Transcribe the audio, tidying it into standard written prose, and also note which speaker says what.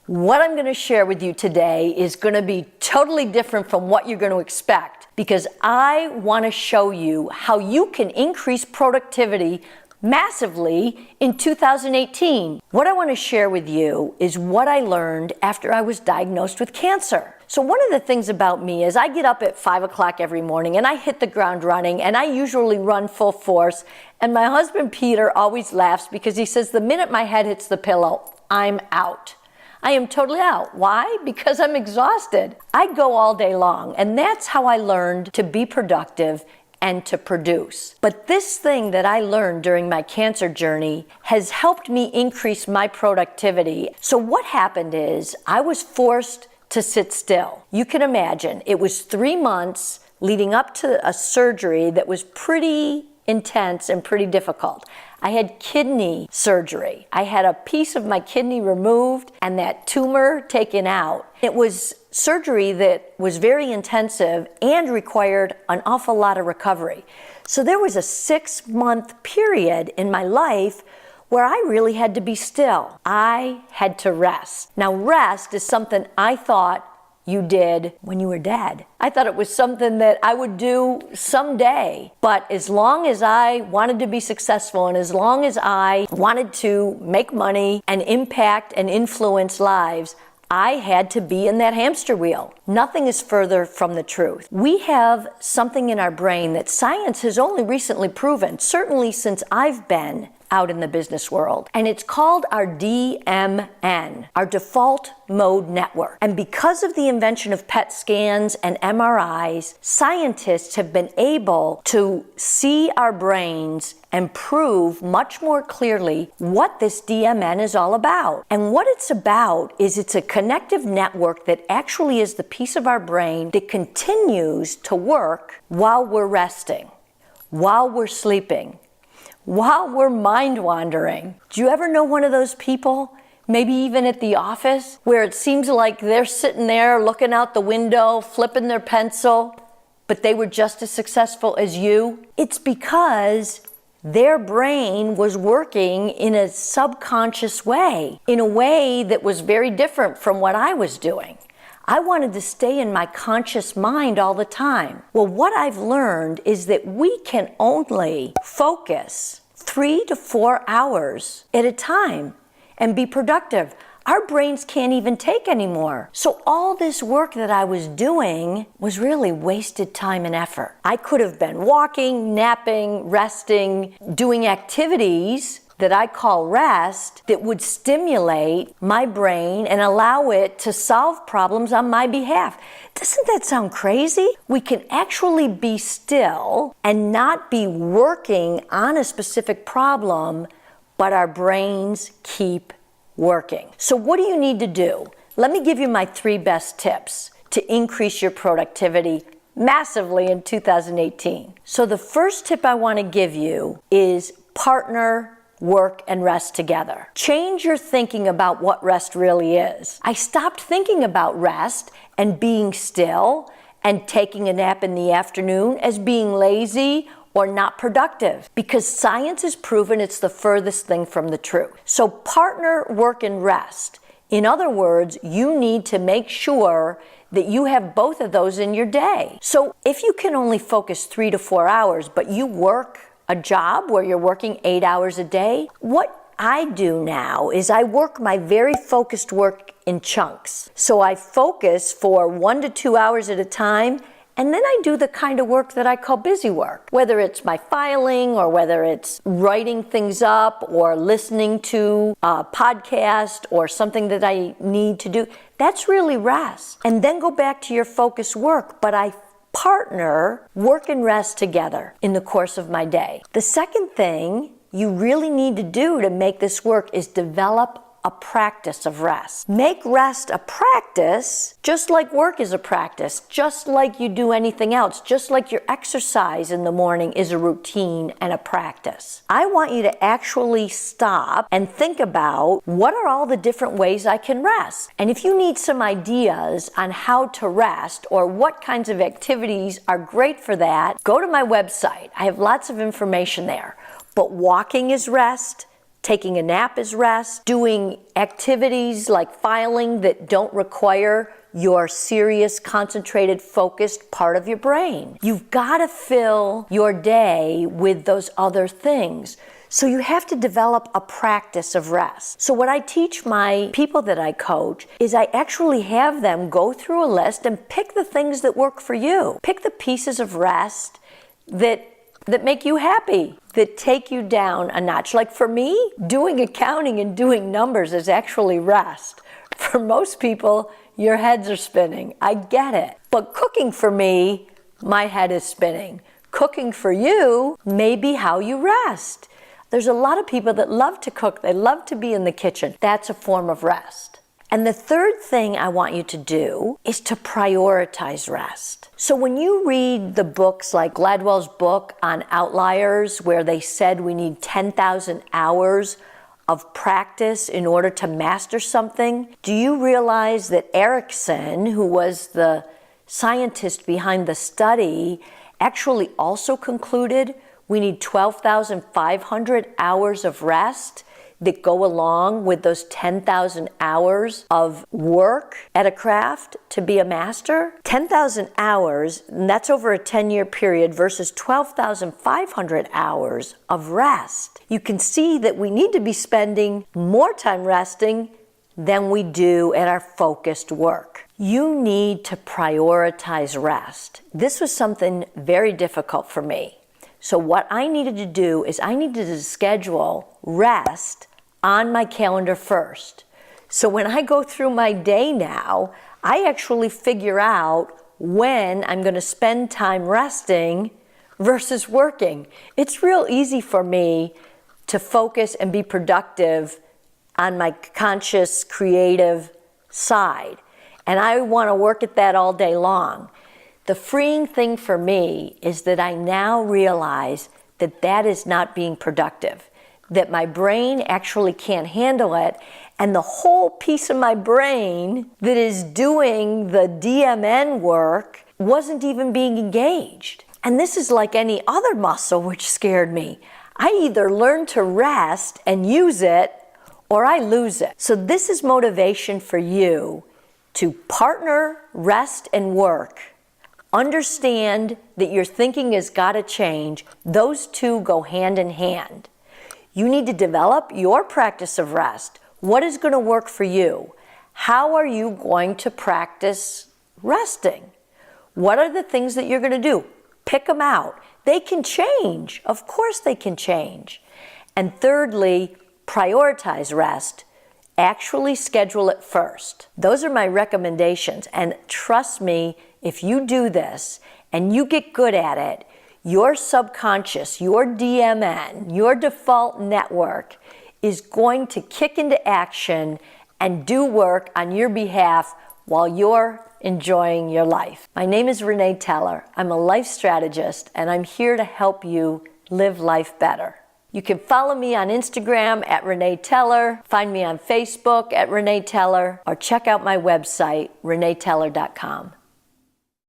Speaker 1: What I'm going to share with you today is going to be totally different from what you're going to expect, because I want to show you how you can increase productivity massively in 2018. What I want to share with you is what I learned after I was diagnosed with cancer. So one of the things about me is I get up at 5 o'clock every morning and I hit the ground running, and I usually run full force. And my husband Peter always laughs because he says the minute my head hits the pillow, I'm out. I am totally out. Why? Because I'm exhausted. I go all day long, and that's how I learned to be productive and to produce. But this thing that I learned during my cancer journey has helped me increase my productivity. So what happened is I was forced to sit still. You can imagine, it was 3 months leading up to a surgery that was pretty intense and pretty difficult. I had kidney surgery. I had a piece of my kidney removed and that tumor taken out. It was surgery that was very intensive and required an awful lot of recovery. So there was a 6-month period in my life where I really had to be still. I had to rest. Now, rest is something I thought you did when you were dead. I thought it was something that I would do someday. But as long as I wanted to be successful and as long as I wanted to make money and impact and influence lives, I had to be in that hamster wheel. Nothing is further from the truth. We have something in our brain that science has only recently proven, certainly since I've been out in the business world. And it's called our DMN, our default mode network. And because of the invention of PET scans and MRIs, scientists have been able to see our brains and prove much more clearly what this DMN is all about. And what it's about is it's a connective network that actually is the piece of our brain that continues to work while we're resting, while we're sleeping, while we're mind wandering. Do you ever know one of those people, maybe even at the office, where it seems like they're sitting there looking out the window, flipping their pencil, but they were just as successful as you? It's because their brain was working in a subconscious way, in a way that was very different from what I was doing. I wanted to stay in my conscious mind all the time. Well, what I've learned is that we can only focus 3 to 4 hours at a time and be productive. Our brains can't even take anymore. So all this work that I was doing was really wasted time and effort. I could have been walking, napping, resting, doing activities that I call rest that would stimulate my brain and allow it to solve problems on my behalf. Doesn't that sound crazy? We can actually be still and not be working on a specific problem, but our brains keep working. So what do you need to do? Let me give you my 3 best tips to increase your productivity massively in 2018. So the first tip I want to give you is partner work and rest together. Change your thinking about what rest really is. I stopped thinking about rest and being still and taking a nap in the afternoon as being lazy or not productive, because science has proven it's the furthest thing from the truth. So partner work and rest. In other words, you need to make sure that you have both of those in your day. So if you can only focus 3 to 4 hours, but you work a job where you're working 8 hours a day, what I do now is I work my very focused work in chunks. So I focus for 1 to 2 hours at a time, and then I do the kind of work that I call busy work, whether it's my filing or whether it's writing things up or listening to a podcast or something that I need to do. That's really rest. And then go back to your focused work, but I partner work and rest together in the course of my day. The second thing you really need to do to make this work is develop a practice of rest. Make rest a practice, just like work is a practice, just like you do anything else, just like your exercise in the morning is a routine and a practice. I want you to actually stop and think about what are all the different ways I can rest. And if you need some ideas on how to rest or what kinds of activities are great for that, go to my website. I have lots of information there. But walking is rest, Taking a nap is rest. Doing activities like filing that don't require your serious, concentrated, focused part of your brain. You've got to fill your day with those other things. So you have to develop a practice of rest. So what I teach my people that I coach is I actually have them go through a list and pick the things that work for you. Pick the pieces of rest that make you happy, that take you down a notch. Like for me, doing accounting and doing numbers is actually rest. For most people, your heads are spinning. I get it. But cooking for me, my head is spinning. Cooking for you may be how you rest. There's a lot of people that love to cook. They love to be in the kitchen. That's a form of rest. And the third thing I want you to do is to prioritize rest. So when you read the books like Gladwell's book on outliers, where they said we need 10,000 hours of practice in order to master something, do you realize that Erickson, who was the scientist behind the study, actually also concluded we need 12,500 hours of rest that go along with those 10,000 hours of work at a craft to be a master? 10,000 hours, and that's over a 10-year period, versus 12,500 hours of rest. You can see that we need to be spending more time resting than we do at our focused work. You need to prioritize rest. This was something very difficult for me. So what I needed to do is I needed to schedule rest on my calendar first. So when I go through my day now, I actually figure out when I'm going to spend time resting versus working. It's real easy for me to focus and be productive on my conscious, creative side. And I want to work at that all day long. The freeing thing for me is that I now realize that that is not being productive, that my brain actually can't handle it, and the whole piece of my brain that is doing the DMN work wasn't even being engaged. And this is like any other muscle, which scared me. I either learn to rest and use it, or I lose it. So this is motivation for you to partner rest and work. Understand that your thinking has got to change. Those two go hand in hand. You need to develop your practice of rest. What is going to work for you? How are you going to practice resting? What are the things that you're going to do? Pick them out. They can change. Of course they can change. And thirdly, prioritize rest. Actually schedule it first. Those are my recommendations. And trust me, if you do this and you get good at it, your subconscious, your DMN, your default network is going to kick into action and do work on your behalf while you're enjoying your life. My name is Renee Teller. I'm a life strategist, and I'm here to help you live life better. You can follow me on Instagram at Renee Teller, find me on Facebook at Renee Teller, or check out my website, reneeteller.com.